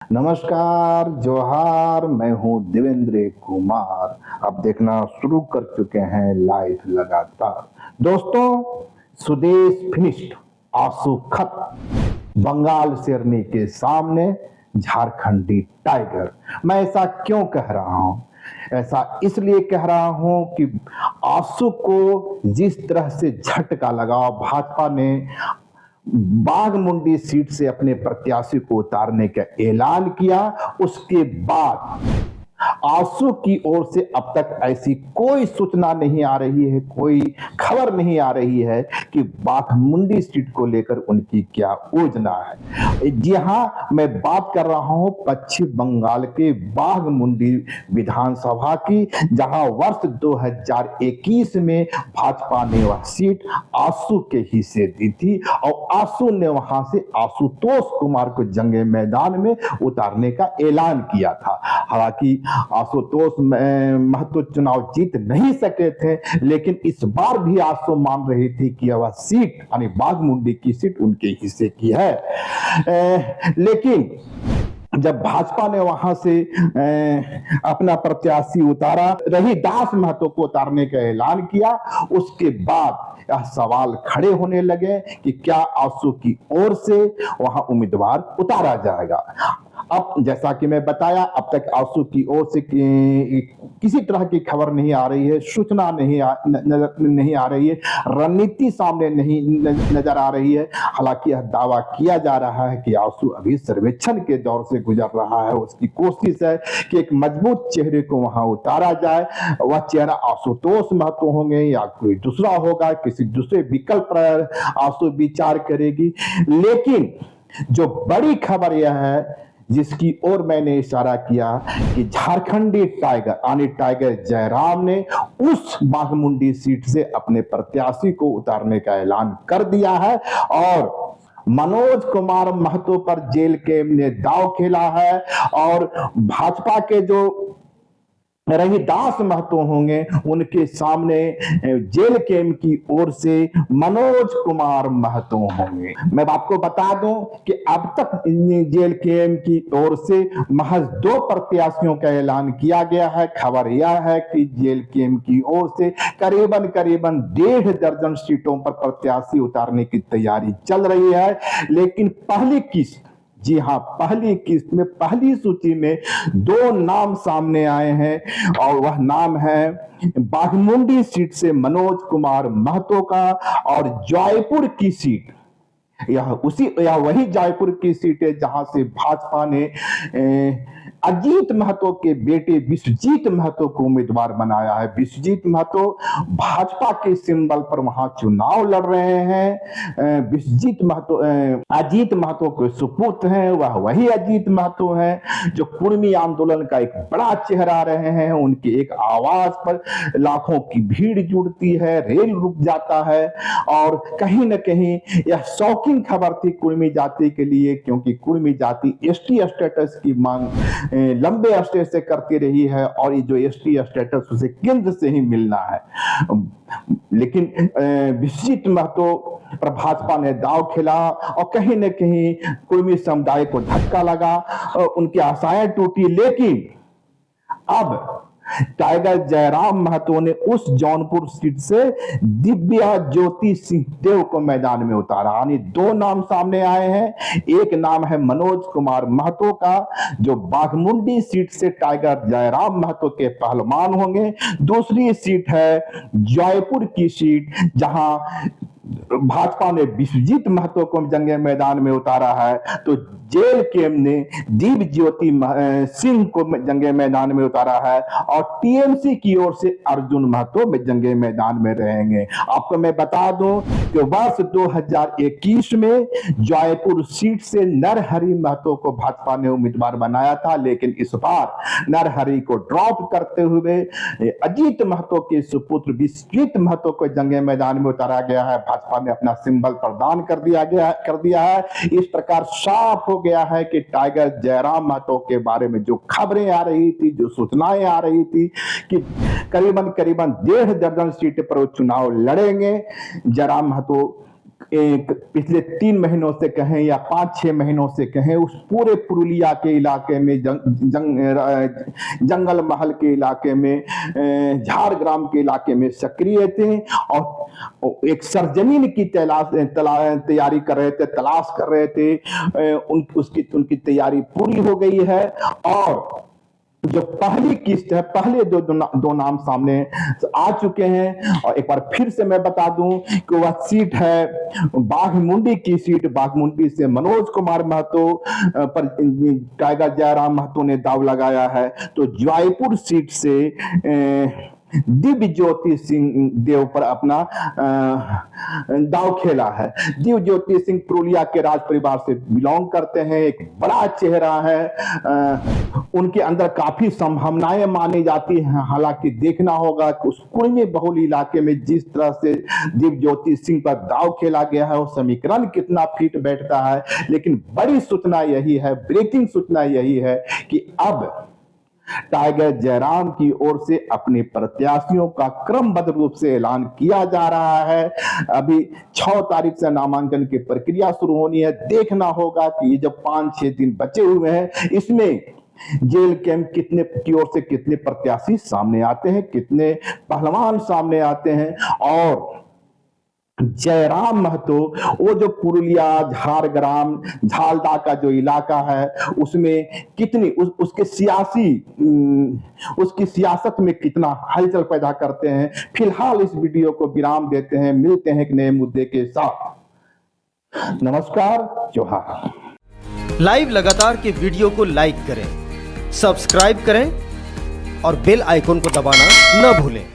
नमस्कार, जोहार। मैं हूं देवेंद्र कुमार। अब देखना शुरू कर चुके हैं लाइव लगातार। दोस्तों, स्वदेश फिनिश्ड, आंसू खत्म, बंगाल शेरनी के सामने झारखंडी टाइगर। मैं ऐसा क्यों कह रहा हूं? ऐसा इसलिए कह रहा हूं कि आंसू को जिस तरह से झटका लगा, भाजपा ने बाघमुंडी सीट से अपने प्रत्याशी को उतारने का ऐलान किया, उसके बाद आंसू की ओर से अब तक ऐसी कोई सूचना नहीं आ रही है, कोई खबर नहीं आ रही है कि बाघमुंडी सीट को लेकर उनकी क्या योजना है। जी हाँ, मैं बात कर रहा हूं पश्चिम बंगाल के बाघमुंडी विधानसभा की, जहां वर्ष 2021 में भाजपा ने वह सीट आंसू के हिस्से दी थी और आंसू ने वहां से आशुतोष कुमार को जंगे मैदान में उतारने का ऐलान किया था। हालांकि आशुतोष महतो चुनाव जीत नहीं सके थे, लेकिन इस बार भी आशु मान रही थी कि वह सीट यानी बाघमुंडी की सीट उनके हिस्से की है। लेकिन जब भाजपा ने वहां से अपना प्रत्याशी उतारा, रहीदास महतो को उतारने का ऐलान किया, उसके बाद यह सवाल खड़े होने लगे कि क्या आंसू की ओर से वहां उम्मीदवार उतारा जाएगा। अब जैसा कि मैं बताया, अब तक आंसू की ओर से किसी तरह की खबर नहीं आ रही है, सूचना नहीं आ रही है, रणनीति सामने नहीं नजर आ रही है। हालांकि यह दावा किया जा रहा है कि आंसू अभी सर्वेक्षण के दौर से गुजर रहा है। उसकी कोशिश है कि एक मजबूत चेहरे को वहां उतारा जाए। वह चेहरा आशुतोष महतो होंगे या कोई दूसरा होगा, किसी दूसरे विकल्प पर आंसू विचार करेगी। लेकिन जो बड़ी खबर यह है, जिसकी ओर मैंने इशारा किया, कि झारखंडी टाइगर यानी टाइगर जयराम ने उस बाघमुंडी सीट से अपने प्रत्याशी को उतारने का ऐलान कर दिया है और मनोज कुमार महतो पर जेल कैम्प ने दांव खेला है। और भाजपा के जो रहीदास महतो होंगे, उनके सामने जेल कैम्प की ओर से मनोज कुमार महतो होंगे। मैं आपको बता दूं कि अब तक जेल कैम्प की ओर से महज 2 प्रत्याशियों का ऐलान किया गया है। खबर यह है कि जेल कैम्प की ओर से करीबन 1.5 दर्जन सीटों पर प्रत्याशी उतारने की तैयारी चल रही है। लेकिन पहली किस्त, जी हाँ, पहली किस्त में पहली सूची में 2 नाम सामने आए हैं और वह नाम है बाघमुंडी सीट से मनोज कुमार महतो का, और जयपुर की सीट, यह वही जयपुर की सीट है जहां से भाजपा ने अजीत महतो के बेटे विश्वजीत महतो को उम्मीदवार बनाया है। विश्वजीत महतो भाजपा के सिंबल पर वहां चुनाव लड़ रहे हैं। विश्वजीत महतो अजीत महतो के सुपुत्र हैं। वह वही अजीत महतो हैं जो कुर्मी आंदोलन का एक बड़ा चेहरा रहे हैं। उनके एक आवाज पर लाखों की भीड़ जुड़ती है, रेल रुक जाता है। और कहीं न कहीं यह शौकीन खबर थी कुर्मी जाति के लिए, क्योंकि कुर्मी जाति एसटी स्टेटस की मांग लंबे अरसे से करती रही है और ये जो एसटी स्टेटस उसे केंद्र से ही मिलना है। लेकिन विश्वजीत महतो पर भाजपा ने दांव खेला और कहीं न कहीं कुर्मी समुदाय को धक्का लगा, उनकी आशाएं टूटी। लेकिन अब टाइगर जयराम महतो ने उस जौनपुर सीट से दिव्या ज्योति सिंहदेव को मैदान में उतारा। यानी 2 नाम सामने आए हैं। एक नाम है मनोज कुमार महतो का, जो बाघमुंडी सीट से टाइगर जयराम महतो के पहलवान होंगे। दूसरी सीट है जयपुर की सीट, जहां भाजपा ने विश्वजीत महतो को जंगे मैदान में उतारा है। तो जेल कैम्प ने दिव्य ज्योति सिंह को जंगे मैदान में उतारा है और टीएमसी की ओर से अर्जुन महतो में जंगे मैदान में रहेंगे। आपको मैं बता दूं कि वर्ष 2021 में जयपुर सीट से नरहरि महतो को भाजपा ने उम्मीदवार बनाया था, लेकिन इस बार नरहरि को ड्रॉप करते हुए अजीत महतो के सुपुत्र विश्वजीत महतो को जंगे मैदान में उतारा गया है। भाजपा ने अपना सिंबल प्रदान कर दिया है। इस प्रकार साफ हो गया है कि टाइगर जयराम महतो के बारे में जो खबरें आ रही थी, जो सूचनाएं आ रही थी कि करीबन 1.5 दर्जन सीट पर वो चुनाव लड़ेंगे, जयराम महतो पिछले 3 महीनों से कहें या 5-6 महीनों से कहें, उस पूरे पुरुलिया के इलाके में, जंगल महल के इलाके में, झारग्राम के इलाके में सक्रिय थे और एक सरजमीन की तैयारी कर रहे थे, तलाश कर रहे थे। उनकी तैयारी पूरी हो गई है और जो पहली किस्त है, पहले दो नाम सामने आ चुके हैं। और एक बार फिर से मैं बता दूं कि वह सीट है बाघमुंडी की सीट। बाघमुंडी से मनोज कुमार महतो पर टाइगर जयराम महतो ने दाव लगाया है। तो जयपुर सीट से दिव्य ज्योति सिंह देव पर अपना दाव खेला है। दिव्य ज्योति सिंह पुरुलिया के राज परिवार से बिलोंग करते हैं, एक बड़ा चेहरा है। उनके अंदर काफी संभावनाएं मानी जाती हैं। हालांकि देखना होगा कि उस कुर्मी बहुल इलाके में जिस तरह से दिव्य ज्योति सिंह पर दाव खेला गया है, वो समीकरण कितना फिट बैठता है। लेकिन बड़ी सूचना यही है, ब्रेकिंग सूचना यही है कि अब टाइगर जयराम की ओर से अपने प्रत्याशियों का क्रमबद्ध रूप से ऐलान किया जा रहा है। अभी 6 तारीख से नामांकन की प्रक्रिया शुरू होनी है। देखना होगा कि ये जो 5-6 दिन बचे हुए हैं, इसमें जेल कैंप कितने की ओर से कितने प्रत्याशी सामने आते हैं, कितने पहलवान सामने आते हैं। और जयराम महतो, वो जो पुरुलिया, झारग्राम, झालदा का जो इलाका है, उसमें कितनी उसकी सियासत में कितना हलचल पैदा करते हैं। फिलहाल इस वीडियो को विराम देते हैं, मिलते हैं एक नए मुद्दे के साथ। नमस्कार, जोहार। लाइव लगातार के वीडियो को लाइक करें, सब्सक्राइब करें और बेल आइकन को दबाना न भूलें।